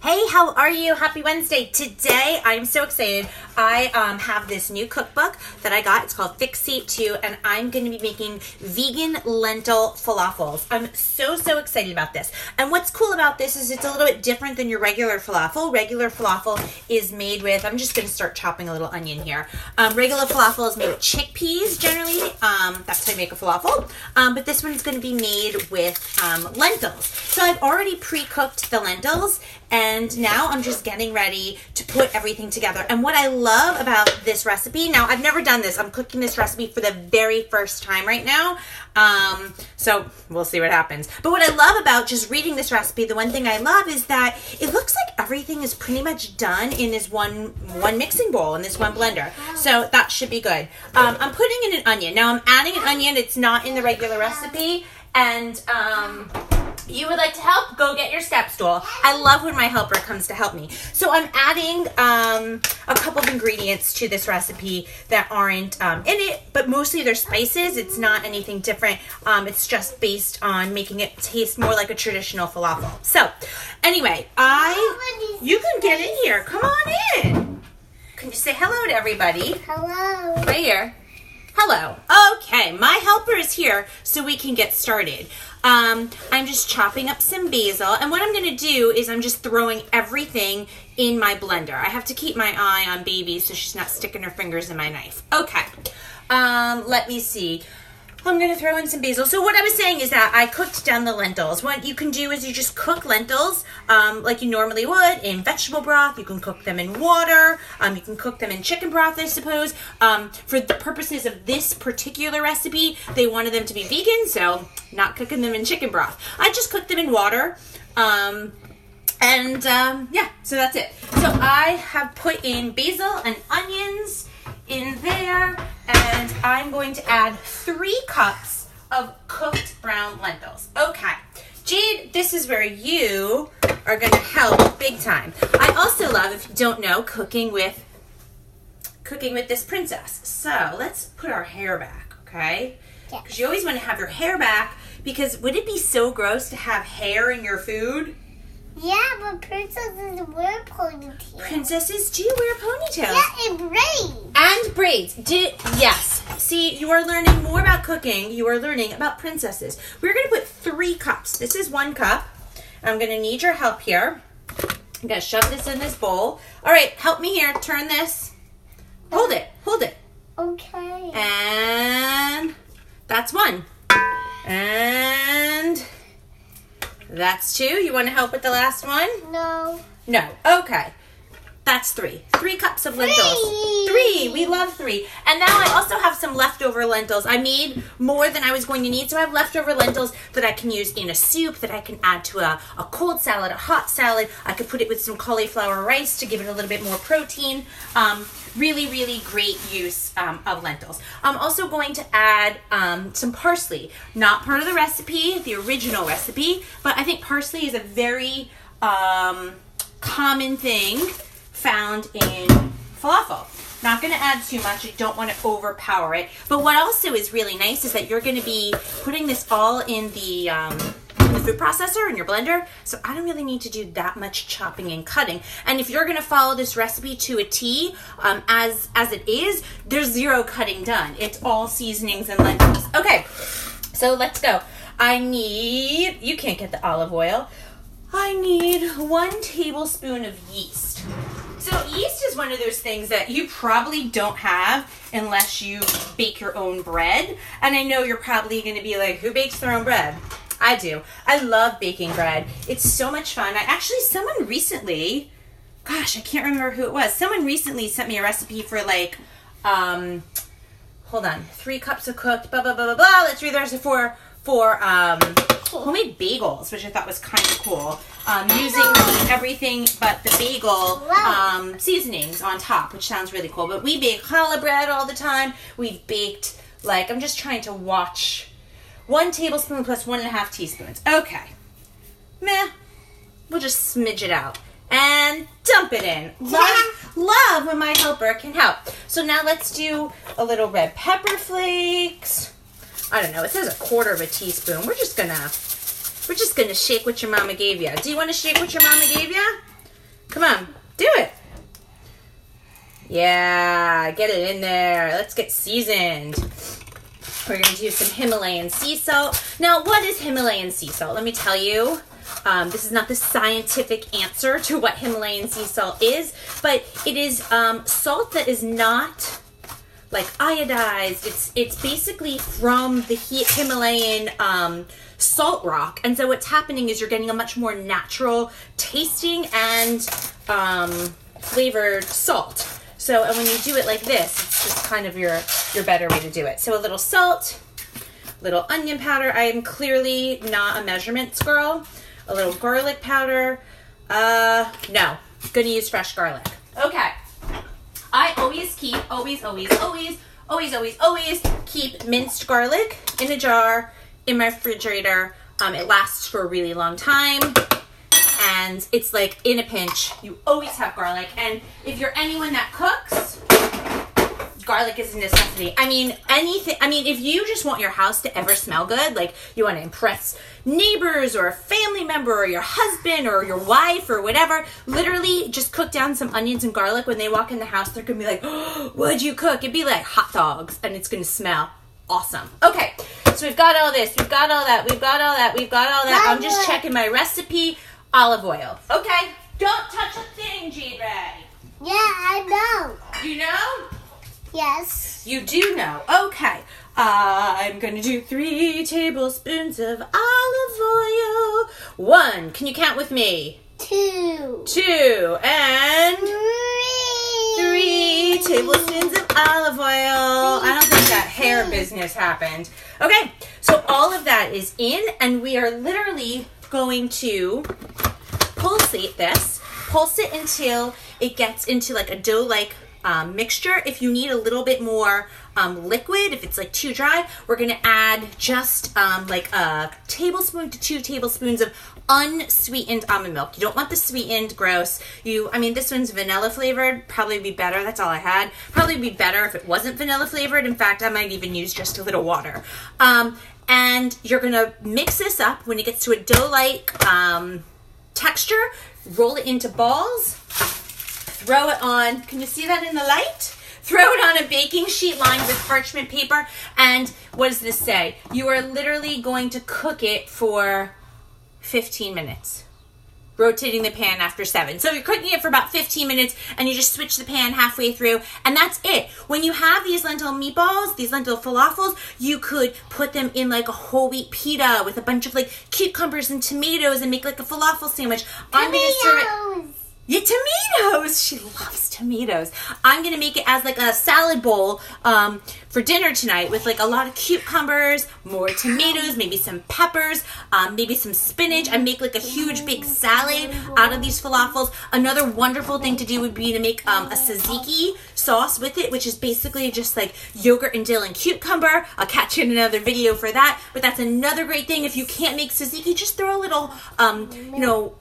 Hey, how are you? Happy Wednesday. Today, I'm so excited. I have this new cookbook that I got. It's called Fixate 2, and I'm going to be making vegan lentil falafels. I'm so excited about this. And what's cool about this is it's a little bit different than your regular falafel. Regular falafel is made with, I'm just going to start chopping a little onion here. Regular falafel is made with chickpeas, generally. That's how you make a falafel. But this one's going to be made with lentils. So I've already pre-cooked the lentils, and now I'm just getting ready to put everything together. And what I love about this recipe, now I've never done this. I'm cooking this recipe for the very first time right now. So we'll see what happens. But what I love about just reading this recipe, the one thing I love is that it looks like everything is pretty much done in this one mixing bowl, in this one blender. So that should be good. I'm putting in an onion. Now I'm adding an onion. It's not in the regular recipe. And, you would like to help? Go get your step stool. I love when my helper comes to help me. So I'm adding a couple of ingredients to this recipe that aren't in it, but mostly they're spices. It's not anything different. It's just based on making it taste more like a traditional falafel. So anyway, you can get in here. Come on in. Can you say hello to everybody? Hello. Right here. Hello. Okay, my helper is here so we can get started. I'm just chopping up some basil, and what I'm going to do is I'm just throwing everything in my blender. I have to keep my eye on baby so she's not sticking her fingers in my knife. Okay, let me see. I'm going to throw in some basil. So what I was saying is that I cooked down the lentils. What you can do is you just cook lentils like you normally would in vegetable broth. You can cook them in water. You can cook them in chicken broth, I suppose. For the purposes of this particular recipe, they wanted them to be vegan, so not cooking them in chicken broth. I just cooked them in water. Yeah, so that's it. So I have put in basil and onions in there, and I'm going to add 3 cups of cooked brown lentils. Okay, Jade, this is where you are going to help big time. I also love, if you don't know, cooking with this princess. So let's put our hair back, okay? Because you always want to have your hair back, because would it be so gross to have hair in your food? Yeah, but princesses wear ponytails. Princesses do wear ponytails. Yeah, and braids. And braids. Yes. See, you are learning more about cooking. You are learning about princesses. We're going to put 3 cups. This is 1 cup. I'm going to need your help here. I'm going to shove this in this bowl. All right, help me here. Turn this. Hold it. Hold it. Okay. And that's 1. And that's 2. You want to help with the last one? No. No. Okay. That's 3. 3 cups of lentils. 3. We love 3. And now I also have some leftover lentils. I made more than I was going to need, so I have leftover lentils that I can use in a soup, that I can add to a cold salad, a hot salad. I could put it with some cauliflower rice to give it a little bit more protein. Really great use of lentils. I'm also going to add some parsley. Not part of the recipe, the original recipe, but I think parsley is a very common thing found in falafel. Not going to add too much. I don't want to overpower it. But what also is really nice is that you're going to be putting this all in the food processor in your blender, so I don't really need to do that much chopping and cutting. And if you're going to follow this recipe to a T, as it is, there's 0 cutting done. It's all seasonings and lentils. Okay, so let's go. You can't get the olive oil. I need 1 tablespoon of yeast. So yeast is one of those things that you probably don't have unless you bake your own bread. And I know you're probably going to be like, who bakes their own bread? I do. I love baking bread. It's so much fun. Someone recently, gosh, I can't remember who it was. Someone recently sent me a recipe for like, hold on, 3 cups of cooked, blah, blah, blah, blah, blah. Let's read the recipe for homemade bagels, which I thought was kind of cool. Using everything but the bagel seasonings on top, which sounds really cool. But we bake challah bread all the time. We've baked, I'm just trying to watch, 1 tablespoon plus 1.5 teaspoons. Okay. Meh. We'll just smidge it out. And dump it in. Love when my helper can help. So now let's do a little red pepper flakes. I don't know. It says 1/4 teaspoon. We're just gonna shake what your mama gave you. Do you want to shake what your mama gave you? Come on, do it. Yeah, get it in there. Let's get seasoned. We're going to do some Himalayan sea salt. Now, what is Himalayan sea salt? Let me tell you. This is not the scientific answer to what Himalayan sea salt is, but it is salt that is not like iodized. It's basically from the Himalayan salt rock. And so what's happening is you're getting a much more natural tasting and flavored salt. So, and when you do it like this, it's just kind of your better way to do it. So a little salt, little onion powder. I am clearly not a measurements girl. A little garlic powder. No, gonna use fresh garlic. Okay. I always keep, always keep minced garlic in a jar in my refrigerator. It lasts for a really long time. And it's like in a pinch, you always have garlic. And if you're anyone that cooks, garlic is a necessity. I mean, if you just want your house to ever smell good, like you want to impress neighbors or a family member or your husband or your wife or whatever, literally just cook down some onions and garlic. When they walk in the house, they're going to be like, oh, what'd you cook? It'd be like hot dogs and it's going to smell awesome. Okay, so we've got all this. We've got all that. I'm just checking my recipe. Olive oil. Okay, don't touch a thing, Jade Ray. Yeah, I know. You know? Yes. You do know. Okay. I'm going to do 3 tablespoons of olive oil. 1. Can you count with me? 2. 2. And 3 tablespoons of olive oil. I don't think that hair business happened. Okay. So all of that is in, and we are literally going to pulse it until it gets into like a dough-like mixture. If you need a little bit more liquid, if it's like too dry, we're going to add just like a tablespoon to 2 tablespoons of unsweetened almond milk. You don't want the sweetened, gross. This one's vanilla flavored, probably be better. That's all I had. Probably be better if it wasn't vanilla flavored. In fact, I might even use just a little water. And you're going to mix this up. When it gets to a dough-like texture, roll it into balls, throw it on, can you see that in the light? Throw it on a baking sheet lined with parchment paper, and what does this say? You are literally going to cook it for 15 minutes. Rotating the pan after 7. So you're cooking it for about 15 minutes and you just switch the pan halfway through and that's it. When you have these lentil meatballs, these lentil falafels, you could put them in like a whole wheat pita with a bunch of like cucumbers and tomatoes and make like a falafel sandwich. I'm going to serve it. Yeah, tomatoes. She loves tomatoes. I'm going to make it as like a salad bowl for dinner tonight with like a lot of cucumbers, more tomatoes, maybe some peppers, maybe some spinach. I make like a huge big salad out of these falafels. Another wonderful thing to do would be to make a tzatziki sauce with it, which is basically just like yogurt and dill and cucumber. I'll catch you in another video for that. But that's another great thing. If you can't make tzatziki, just throw a little,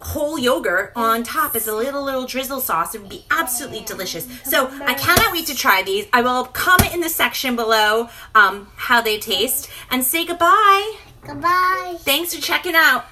whole yogurt on top as a little drizzle sauce. It would be absolutely delicious. So I cannot wait to try these. I will comment in the section below how they taste and say goodbye. Goodbye. Thanks for checking out.